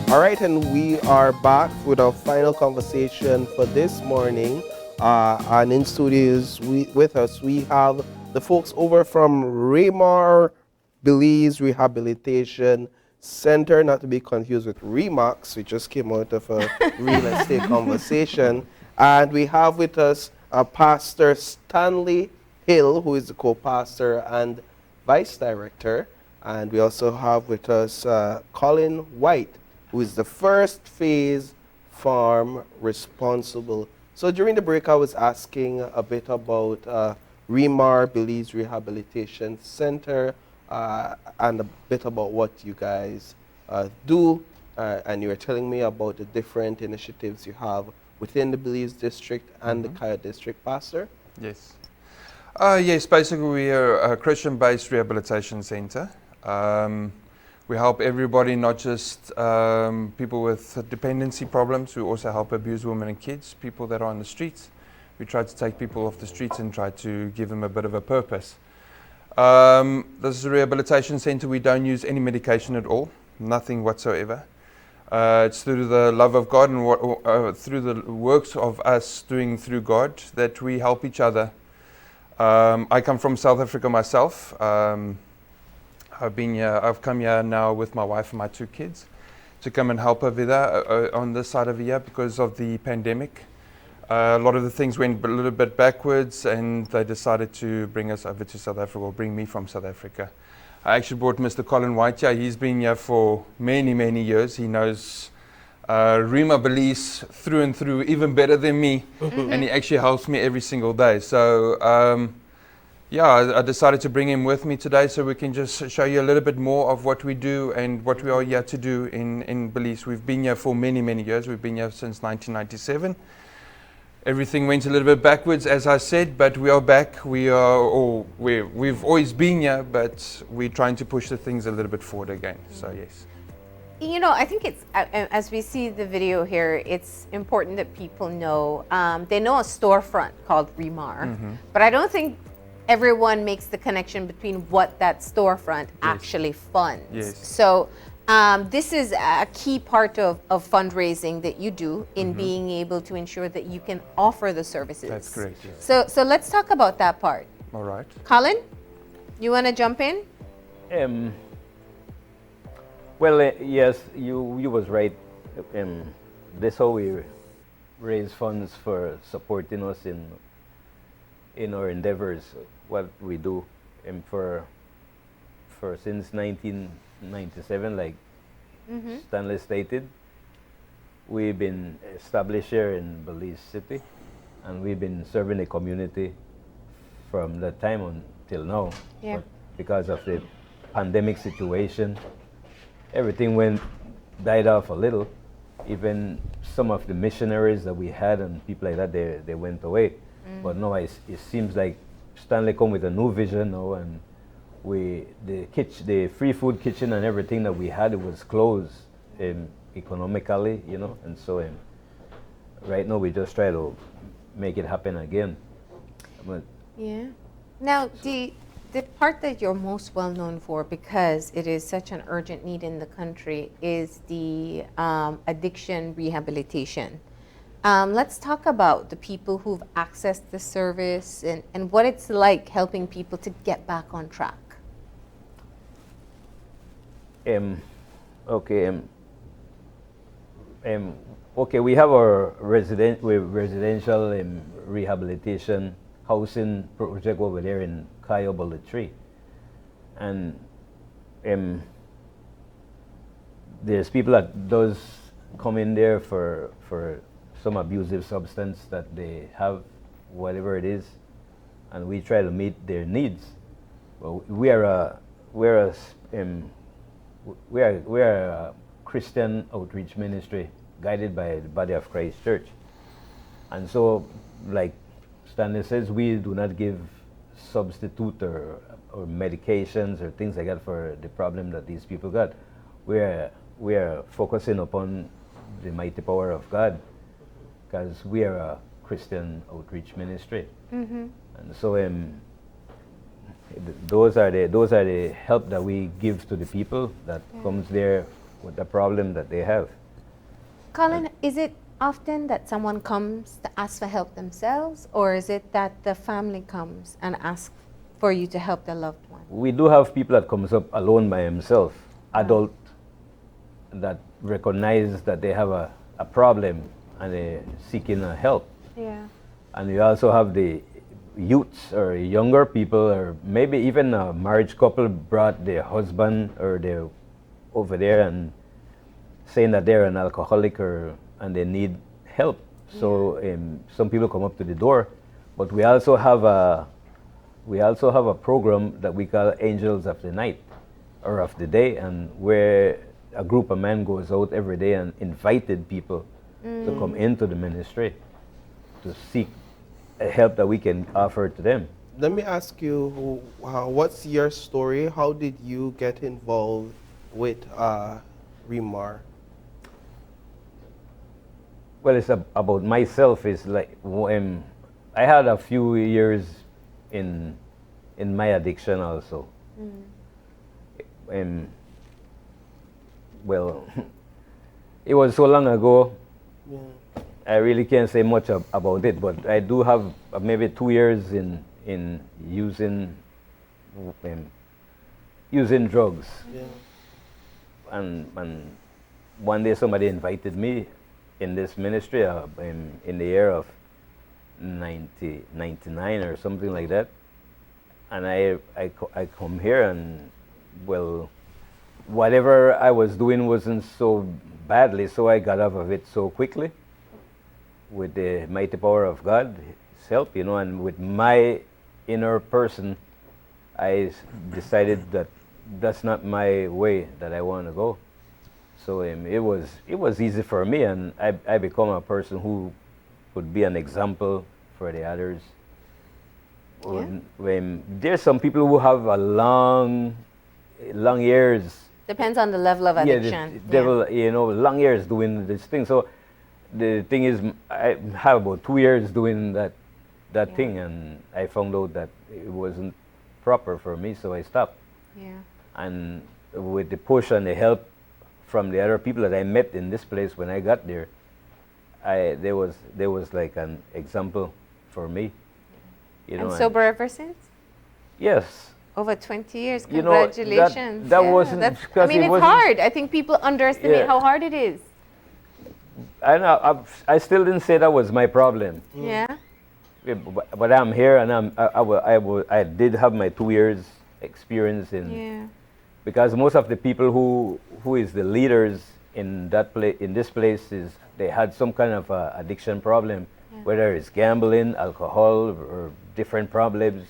All right, and we are back with our final conversation for this morning. And in studios with us, we have the folks over from REMAR Belize Rehabilitation Center, not to be confused with REMAX. We just came out of a real estate conversation. And we have with us Pastor Stanley Hill, who is the co-pastor and vice director. And we also have with us Colin White, who is the first phase farm responsible. So during the break, I was asking a bit about REMAR Belize Rehabilitation Center and a bit about what you guys do. And you were telling me about the different initiatives you have within the Belize district and the Kaya district, Pastor. Yes. Yes, basically we are a Christian-based rehabilitation center. We help everybody, not just people with dependency problems. We also help abused women and kids, people that are on the streets. We try to take people off the streets and try to give them a bit of a purpose. This is a rehabilitation center. We don't use any medication at all, nothing whatsoever. It's through the love of God and through the works of us doing through God that we help each other. I come from South Africa myself. I've come here now with my wife and my 2 kids to come and help over there on this side of the year because of the pandemic. A lot of the things went a little bit backwards and they decided to bring us over to South Africa, or bring me from South Africa. I actually brought Mr. Colin White here. He's been here for many, many years. He knows REMAR Belize through and through, even better than me, and he actually helps me every single day. So I decided to bring him with me today so we can just show you a little bit more of what we do and what we are here to do in Belize. We've been here for many, many years. We've been here since 1997. Everything went a little bit backwards, as I said, but we are back. We've always been here, but we're trying to push the things a little bit forward again. So yes. You know, I think it's, as we see the video here, it's important that people know, they know a storefront called REMAR, but I don't think everyone makes the connection between what that storefront actually funds. Yes. So this is a key part of fundraising that you do in being able to ensure that you can offer the services. That's correct, yes. So let's talk about that part. All right. Colin, you want to jump in? Yes, you was right. This how we raise funds for supporting us in our endeavors, what we do. For since 1997, like Stanley stated, we've been established here in Belize City, and we've been serving the community from that time until now. Yeah. But because of the pandemic situation, everything died off a little. Even some of the missionaries that we had and people like that, they went away. But now it seems like Stanley come with a new vision now, and the free food kitchen and everything that we had, it was closed economically, you know, and so right now we just try to make it happen again. But Yeah. Now, the part that you're most well known for, because it is such an urgent need in the country, is the addiction rehabilitation. Let's talk about the people who've accessed the service and what it's like helping people to get back on track. Okay, we have our residential rehabilitation housing project over there in Kaya Tree, and there's people that does come in there for some abusive substance that they have, whatever it is, and we try to meet their needs. Well, we are a Christian outreach ministry guided by the Body of Christ Church, and so, like Stanley says, we do not give substitute or medications or things like that for the problem that these people got. We are focusing upon the mighty power of God, because we are a Christian outreach ministry, and so those are the help that we give to the people that comes there the problem that they have. Colin, is it often that someone comes to ask for help themselves, or is it that the family comes and asks for you to help their loved one? We do have people that comes up alone by himself, adult, that recognize that they have a problem and they're seeking help. Yeah. And you also have the youths or younger people, or maybe even a marriage couple brought their husband or they're over there and saying that they're an alcoholic and they need help. So some people come up to the door, but we also have a program that we call Angels of the Night or of the Day, and where a group of men goes out every day and invited people to come into the ministry to seek help that we can offer to them. Let me ask you, what's your story? How did you get involved with REMAR? Well, it's about myself. It's like I had a few years in my addiction also. Well, it was so long ago. Yeah. I really can't say much about it, but I do have maybe 2 years in using drugs. Yeah. And one day somebody invited me in this ministry in the year of 99 or something like that. And I come here, and well, whatever I was doing wasn't so badly, so I got off of it so quickly with the mighty power of God, His help, and with my inner person, I decided that that's not my way that I want to go. So it was easy for me, and I become a person who could be an example for the others. Yeah. There's some people who have a long years. Depends on the level of addiction. Long years doing this thing. So the thing is, I have about 2 years doing that thing, and I found out that it wasn't proper for me, so I stopped. Yeah. And with the push and the help from the other people that I met in this place when I got there, there was like an example for me. And sober ever since? Yes. Over 20 years. You know, Congratulations. that wasn't because it's hard. I think people underestimate how hard it is. I know. I still didn't say that was my problem. Yeah. But I'm here, and I did have my 2 years experience in. Yeah. Because most of the people who is the leaders in this place they had some kind of addiction problem, whether it's gambling, alcohol, or different problems.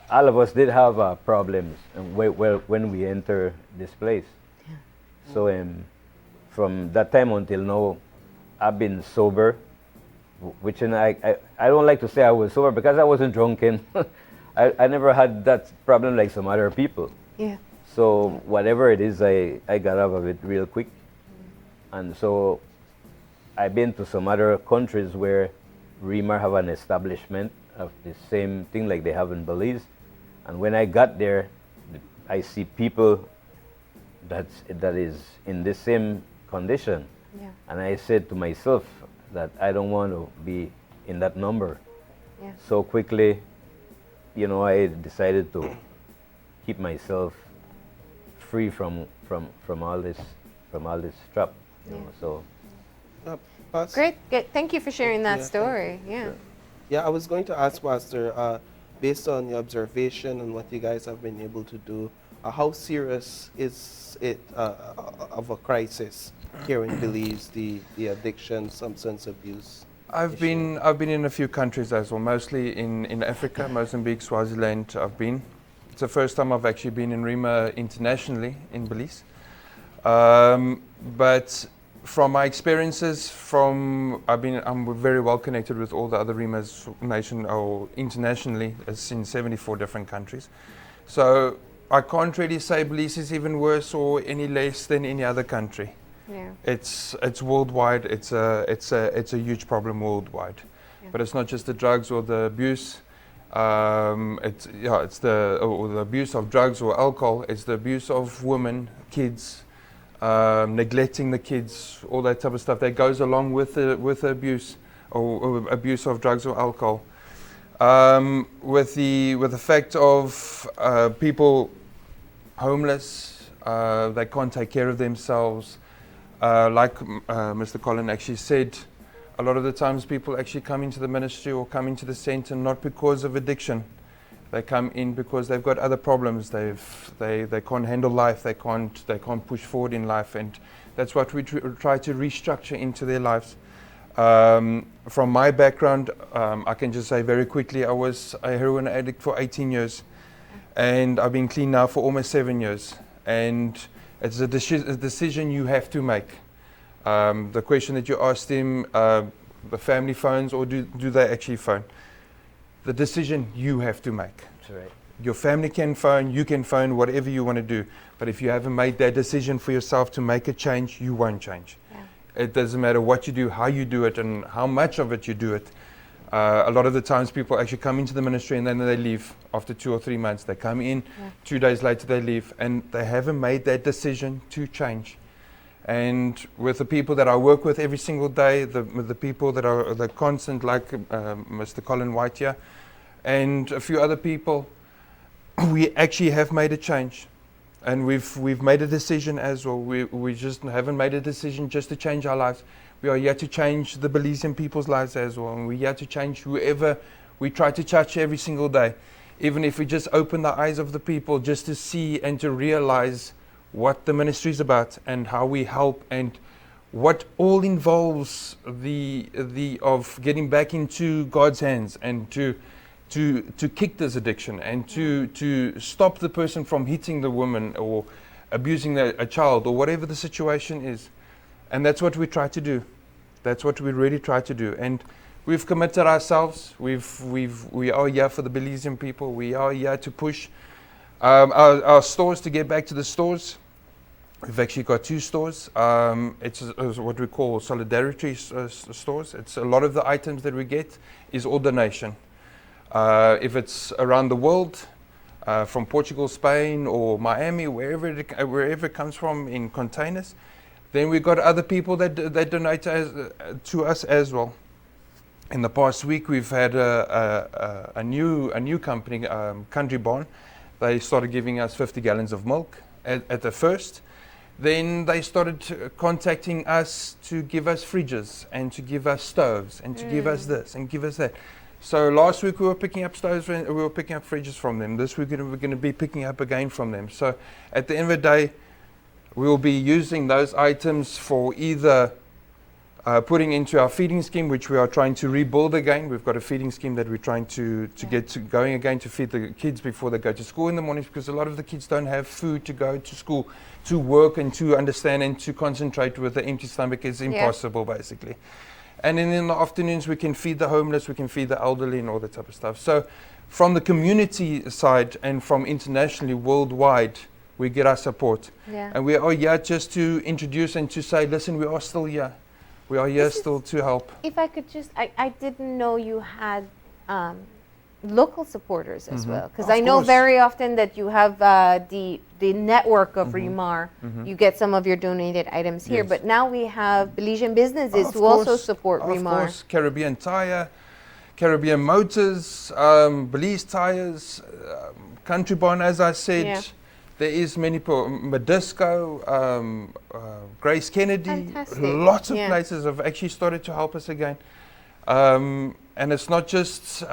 All of us did have problems when we enter this place. Yeah. So from that time until now, I've been sober, which I don't like to say I was sober because I wasn't drunken. I never had that problem like some other people. Yeah. So whatever it is, I got out of it real quick. And so I've been to some other countries where REMAR have an establishment of the same thing like they have in Belize. And when I got there, I see people that is in the same condition. Yeah. And I said to myself that I don't want to be in that number. Yeah. So quickly, I decided to keep myself free from all this trap. So. Great. Thank you for sharing that Yeah, story. Yeah. Yeah, I was going to ask Pastor, based on your observation and what you guys have been able to do, how serious is it of a crisis here in Belize, the addiction, substance abuse? I've been in a few countries as well, mostly in Africa, Mozambique, Swaziland. It's the first time I've actually been in REMAR internationally in Belize. But from my experiences, I'm very well connected with all the other REMARs internationally, as in 74 different countries. So I can't really say Belize is even worse or any less than any other country. Yeah. It's worldwide. It's a huge problem worldwide. Yeah. But it's not just the drugs or the abuse. It's the abuse of drugs or alcohol. It's the abuse of women, kids, neglecting the kids, all that type of stuff that goes along with the abuse or abuse of drugs or alcohol. With the fact of people homeless, they can't take care of themselves. Like Mr. Colin actually said, a lot of the times people actually come into the ministry or come into the center not because of addiction. They come in because they've got other problems. They can't handle life. They can't push forward in life, and that's what we try to restructure into their lives. From my background, I can just say very quickly, I was a heroin addict for 18 years, and I've been clean now for almost 7 years. And it's a decision you have to make. The question that you asked him, the family phones or do they actually phone? The decision you have to make. That's right. Your family can phone, you can phone, whatever you want to do. But if you haven't made that decision for yourself to make a change, you won't change. Yeah. It doesn't matter what you do, how you do it, and how much of it you do it. A lot of the times people actually come into the ministry and then they leave after 2 or 3 months. They come in, 2 days later they leave, and they haven't made that decision to change. And with the people that I work with every single day, the people that are the constant, like Mr. Colin White here, and a few other people, we actually have made a change. And we've made a decision as well. We just haven't made a decision just to change our lives. We are here to change the Belizean people's lives as well. And we're here to change whoever we try to touch every single day. Even if we just open the eyes of the people just to see and to realize what the ministry is about and how we help and what all involves the of getting back into God's hands and to kick this addiction and to stop the person from hitting the woman or abusing a child or whatever the situation is. And that's what we try to do. That's what we really try to do. And we've committed ourselves. We are here for the Belizean people. We are here to push our stores, to get back to the stores. We've actually got 2 stores. It's what we call solidarity stores. It's a lot of the items that we get is all donation. If it's around the world, from Portugal, Spain, or Miami, wherever it comes from in containers, then we've got other people that donate to us as well. In the past week, we've had a new company, Country Barn. They started giving us 50 gallons of milk at the first. Then they started contacting us to give us fridges and to give us stoves and to give us this and give us that. So last week we were picking up stoves and we were picking up fridges from them. This week we're going to be picking up again from them. So at the end of the day, we will be using those items for either putting into our feeding scheme, which we are trying to rebuild again. We've got a feeding scheme that we're trying to get going again to feed the kids before they go to school in the mornings, because a lot of the kids don't have food to go to school, to work and to understand and to concentrate with an empty stomach is impossible, basically. And then in the afternoons, we can feed the homeless, we can feed the elderly and all that type of stuff. So from the community side and from internationally, worldwide, we get our support. Yeah. And we are here just to introduce and to say, listen, we are still here. We are here still to help. If I could just, I didn't know you had local supporters as well, because I know very often that you have the network of REMAR. You get some of your donated items here, but now we have Belizean businesses who also support REMAR. Of course, Caribbean Tire, Caribbean Motors, Belize Tires, Country Barn, as I said. Yeah. There is many people, Madisco, Grace Kennedy, fantastic. Lots of places have actually started to help us again. And it's not just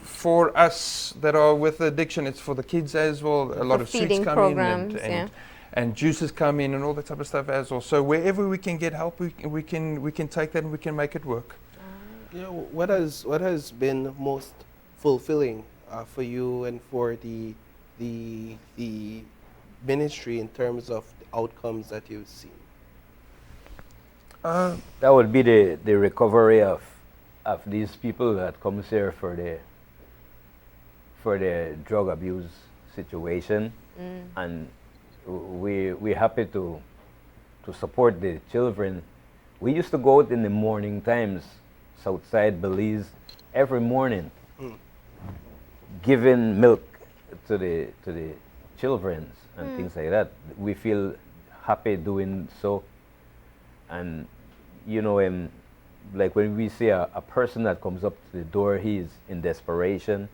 for us that are with addiction, it's for the kids as well. A lot of sweets come in and juices come in and all that type of stuff as well. So wherever we can get help, we can take that and we can make it work. You know, what has been most fulfilling for you and for the ministry in terms of the outcomes that you've seen? That would be the recovery of these people that comes here for the drug abuse situation, and we're happy to support the children. We used to go out in the morning times, Southside Belize, every morning. giving milk to the children and things like that. We feel happy doing so. And you know, like when we see a person that comes up to the door, he's in desperation.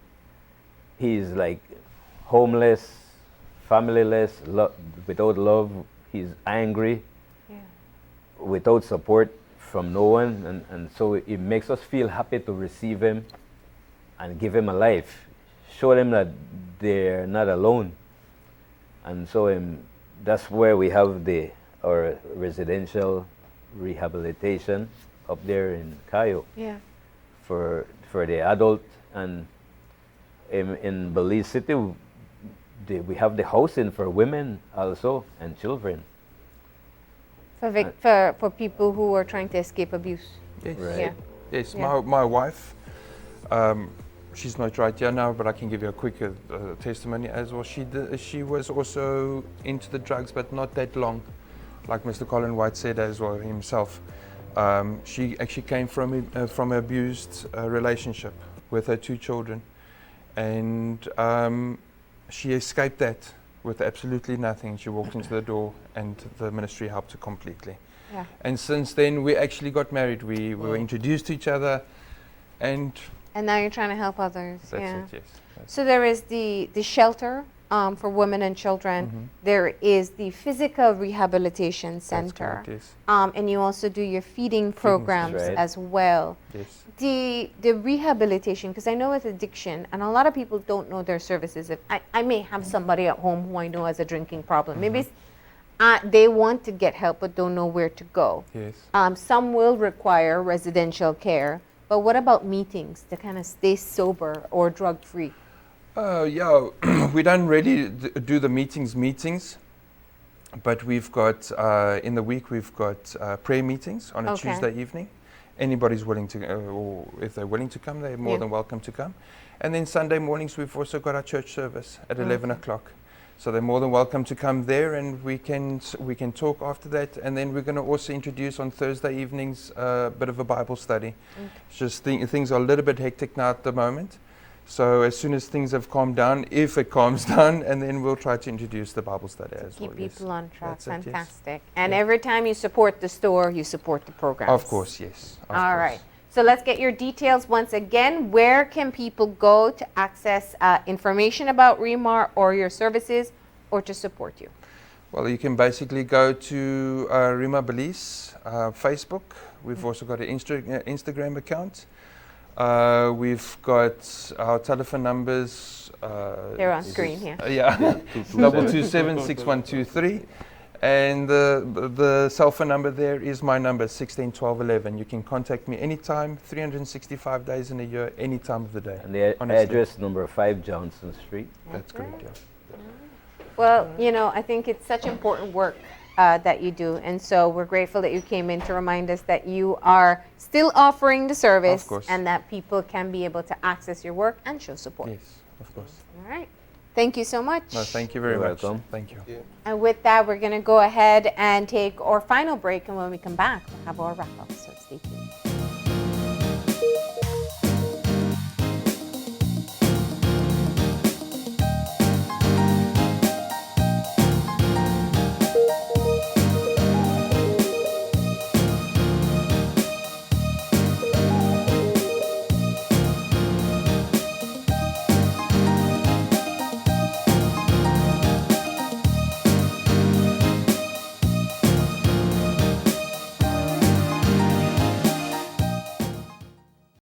He's like homeless, familyless, without love. He's angry, without support from no one. And so it makes us feel happy to receive him and give him a life. Show them that they're not alone. And so that's where we have our residential rehabilitation up there in Cayo. Yeah. For the adult. And in Belize City, we have the housing for women also and children. For people who are trying to escape abuse. Yes. Right. Yeah. Yes, Yeah. my wife, she's not right here now, but I can give you a quick testimony as well. She was also into the drugs, but not that long, like Mr. Colin White said as well himself. She actually came from an abused relationship with her 2 children, and she escaped that with absolutely nothing. She walked into the door, and the ministry helped her completely. Yeah. And since then, we actually got married. We were introduced to each other, and And now you're trying to help others. that's yeah. it. Yes. That's So there is the shelter for women and children. There is the physical rehabilitation center. correct, yes. And you also do your feeding programs right. as well. Yes. The rehabilitation, because I know with addiction, and a lot of people don't know their services. If I may have somebody at home who I know has a drinking problem. Maybe they want to get help but don't know where to go. Yes. Some will require residential care. But what about meetings to kind of stay sober or drug-free? Yeah, we don't really do the meetings, but we've got, in the week, we've got prayer meetings on a Okay. Tuesday evening. Anybody's willing to, or if they're willing to come, they're more than welcome to come. And then Sunday mornings, we've also got our church service at 11 o'clock. So they're more than welcome to come there, and we can talk after that. And then we're going to also introduce on Thursday evenings a bit of a Bible study. It's just things are a little bit hectic now at the moment. So as soon as things have calmed down, if it calms down, and then we'll try to introduce the Bible study as well. Keep people on track. That's it, yes. Fantastic. And every time you support the store, you support the program. Of course, yes. Of All course. right. So let's get your details once again. Where can people go to access information about REMAR or your services or to support you? Well, you can basically go to REMAR Belize Facebook. We've also got an Instagram account. We've got our telephone numbers. They're on screen here. Yeah, 227-6123. And the cell phone number there is my number, 161211. You can contact me anytime, 365 days in a year, any time of the day. And the honestly. address number 5 Johnson Street. That's correct, yeah. Well, I think it's such important work that you do. And so we're grateful that you came in to remind us that you are still offering the service Of course. and that people can be able to access your work and show support. Yes, of course. All right. Thank you so much. No, thank you very You're much. welcome. Thank you. And with that, we're going to go ahead and take our final break. And when we come back, we'll have our wrap up. So stay tuned.